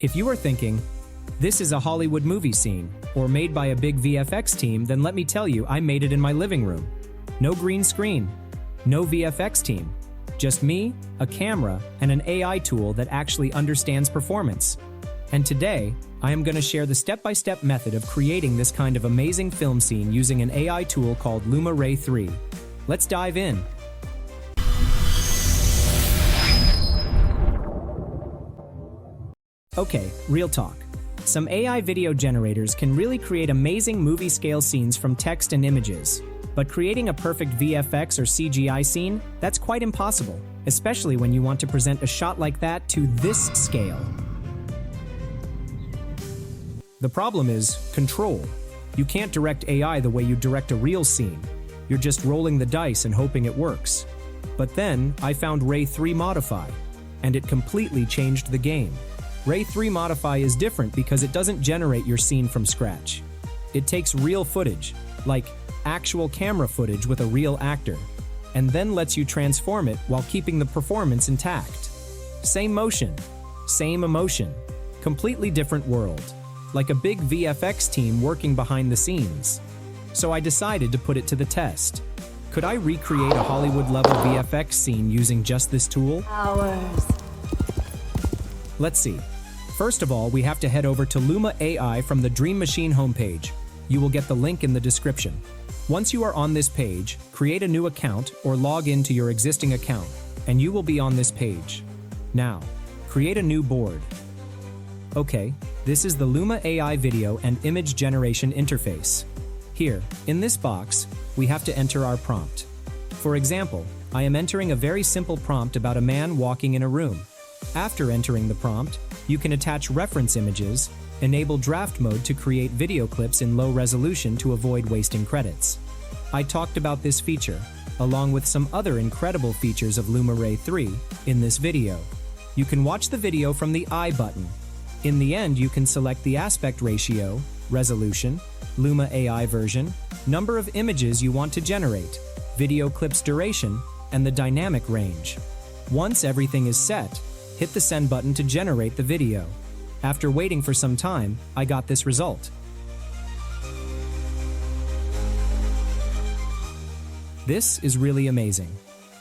If you are thinking, this is a Hollywood movie scene, or made by a big VFX team, then let me tell you, I made it in my living room. No green screen, no VFX team, just me, a camera, and an AI tool that actually understands performance. And today, I am going to share the step-by-step method of creating this kind of amazing film scene using an AI tool called Luma Ray 3. Let's dive in. Okay, real talk. Some AI video generators can really create amazing movie-scale scenes from text and images. But creating a perfect VFX or CGI scene, that's quite impossible, especially when you want to present a shot like that to this scale. The problem is control. You can't direct AI the way you direct a real scene. You're just rolling the dice and hoping it works. But then, I found Ray 3 Modify, and it completely changed the game. Ray 3 Modify is different because it doesn't generate your scene from scratch. It takes real footage, like actual camera footage with a real actor, and then lets you transform it while keeping the performance intact. Same motion, same emotion, completely different world, like a big VFX team working behind the scenes. So I decided to put it to the test. Could I recreate a Hollywood-level VFX scene using just this tool? Hours. Let's see. First of all, we have to head over to Luma AI from the Dream Machine homepage. You will get the link in the description. Once you are on this page, create a new account or log into your existing account, and you will be on this page. Now, create a new board. Okay, this is the Luma AI video and image generation interface. Here, in this box, we have to enter our prompt. For example, I am entering a very simple prompt about a man walking in a room. After entering the prompt, you can attach reference images, enable draft mode to create video clips in low resolution to avoid wasting credits. I talked about this feature, along with some other incredible features of Luma Ray 3, in this video. You can watch the video from the I button. In the end, you can select the aspect ratio, resolution, Luma AI version, number of images you want to generate, video clips duration, and the dynamic range. Once everything is set, hit the send button to generate the video. After waiting for some time, I got this result. This is really amazing.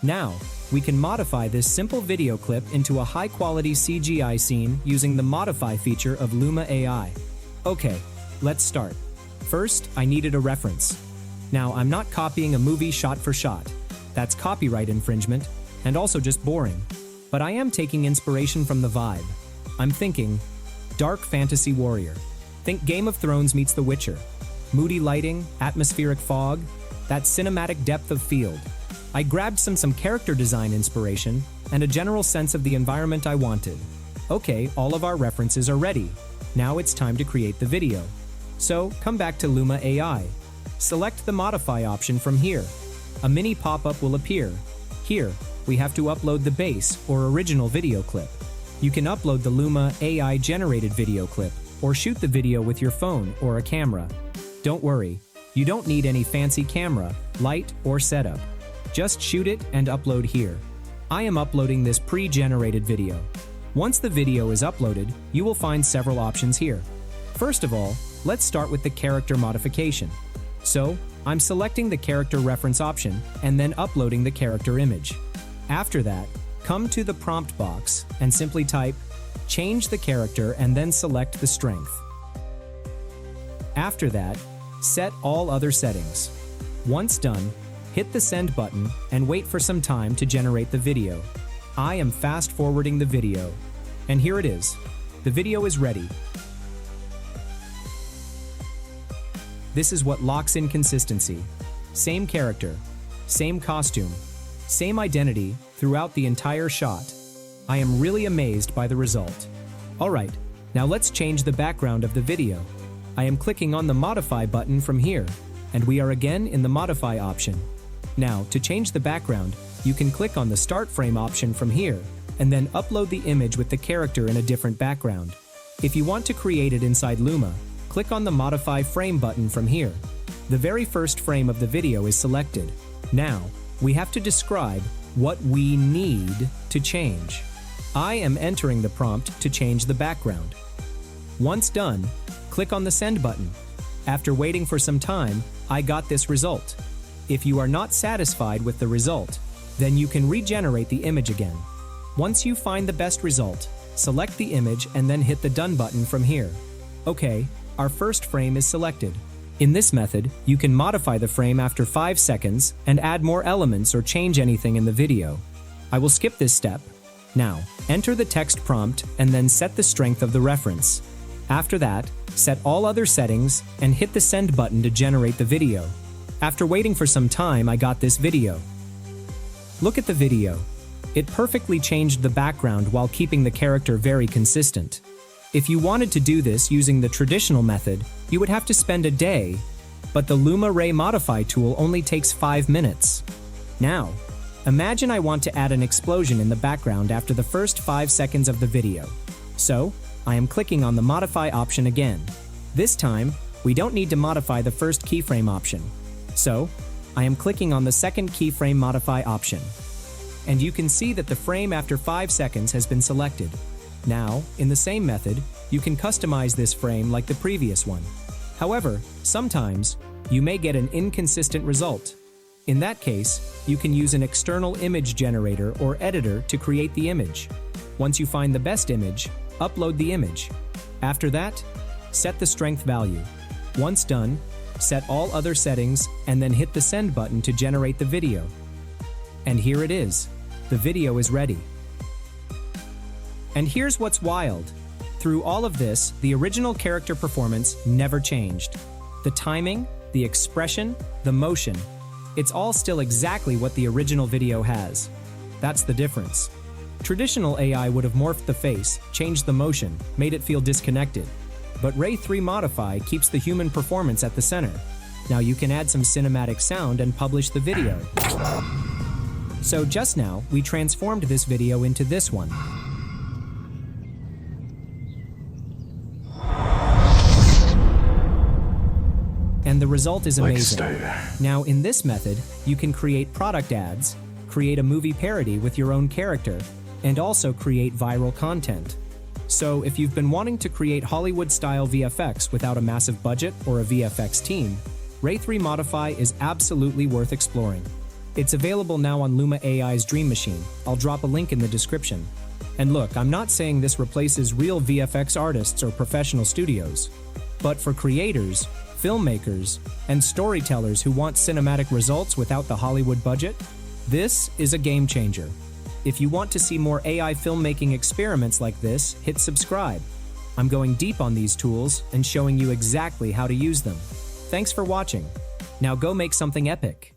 Now, we can modify this simple video clip into a high-quality CGI scene using the Modify feature of Luma AI. Okay, let's start. First, I needed a reference. Now, I'm not copying a movie shot for shot. That's copyright infringement, and also just boring. But I am taking inspiration from the vibe. I'm thinking, dark fantasy warrior. Think Game of Thrones meets The Witcher. Moody lighting, atmospheric fog, that cinematic depth of field. I grabbed some character design inspiration and a general sense of the environment I wanted. Okay, all of our references are ready. Now it's time to create the video. So, come back to Luma AI. Select the Modify option from here. A mini pop-up will appear. Here, we have to upload the base or original video clip. You can upload the Luma AI generated video clip or shoot the video with your phone or a camera. Don't worry, you don't need any fancy camera, light, or setup. Just shoot it and upload here. I am uploading this pre-generated video. Once the video is uploaded, you will find several options here. First of all, let's start with the character modification. So, I'm selecting the character reference option and then uploading the character image. After that, come to the prompt box and simply type, change the character and then select the strength. After that, set all other settings. Once done, hit the send button and wait for some time to generate the video. I am fast forwarding the video. And here it is. The video is ready. This is what locks in consistency. Same character, same costume, same identity throughout the entire shot. I am really amazed by the result. Alright, now let's change the background of the video. I am clicking on the Modify button from here, and we are again in the Modify option. Now, to change the background, you can click on the Start Frame option from here, and then upload the image with the character in a different background. If you want to create it inside Luma, click on the Modify Frame button from here. The very first frame of the video is selected. Now, we have to describe what we need to change. I am entering the prompt to change the background. Once done, click on the Send button. After waiting for some time, I got this result. If you are not satisfied with the result, then you can regenerate the image again. Once you find the best result, select the image and then hit the Done button from here. Okay, our first frame is selected. In this method, you can modify the frame after 5 seconds and add more elements or change anything in the video. I will skip this step. Now, enter the text prompt and then set the strength of the reference. After that, set all other settings and hit the Send button to generate the video. After waiting for some time, I got this video. Look at the video. It perfectly changed the background while keeping the character very consistent. If you wanted to do this using the traditional method, you would have to spend a day, but the Luma Ray Modify tool only takes 5 minutes. Now, imagine I want to add an explosion in the background after the first 5 seconds of the video. So, I am clicking on the Modify option again. This time, we don't need to modify the first keyframe option. So, I am clicking on the second Keyframe Modify option. And you can see that the frame after 5 seconds has been selected. Now, in the same method, you can customize this frame like the previous one. However, sometimes, you may get an inconsistent result. In that case, you can use an external image generator or editor to create the image. Once you find the best image, upload the image. After that, set the strength value. Once done, set all other settings and then hit the Send button to generate the video. And here it is. The video is ready. And here's what's wild. Through all of this, the original character performance never changed. The timing, the expression, the motion, it's all still exactly what the original video has. That's the difference. Traditional AI would have morphed the face, changed the motion, made it feel disconnected. But Ray 3 Modify keeps the human performance at the center. Now you can add some cinematic sound and publish the video. So just now, we transformed this video into this one. And the result is amazing. Now in this method, you can create product ads, create a movie parody with your own character, and also create viral content. So if you've been wanting to create Hollywood-style VFX without a massive budget or a VFX team, Ray 3 Modify is absolutely worth exploring. It's available now on Luma AI's Dream Machine. I'll drop a link in the description. And look, I'm not saying this replaces real VFX artists or professional studios, but for creators, filmmakers, and storytellers who want cinematic results without the Hollywood budget, this is a game changer. If you want to see more AI filmmaking experiments like this, hit subscribe. I'm going deep on these tools and showing you exactly how to use them. Thanks for watching. Now go make something epic.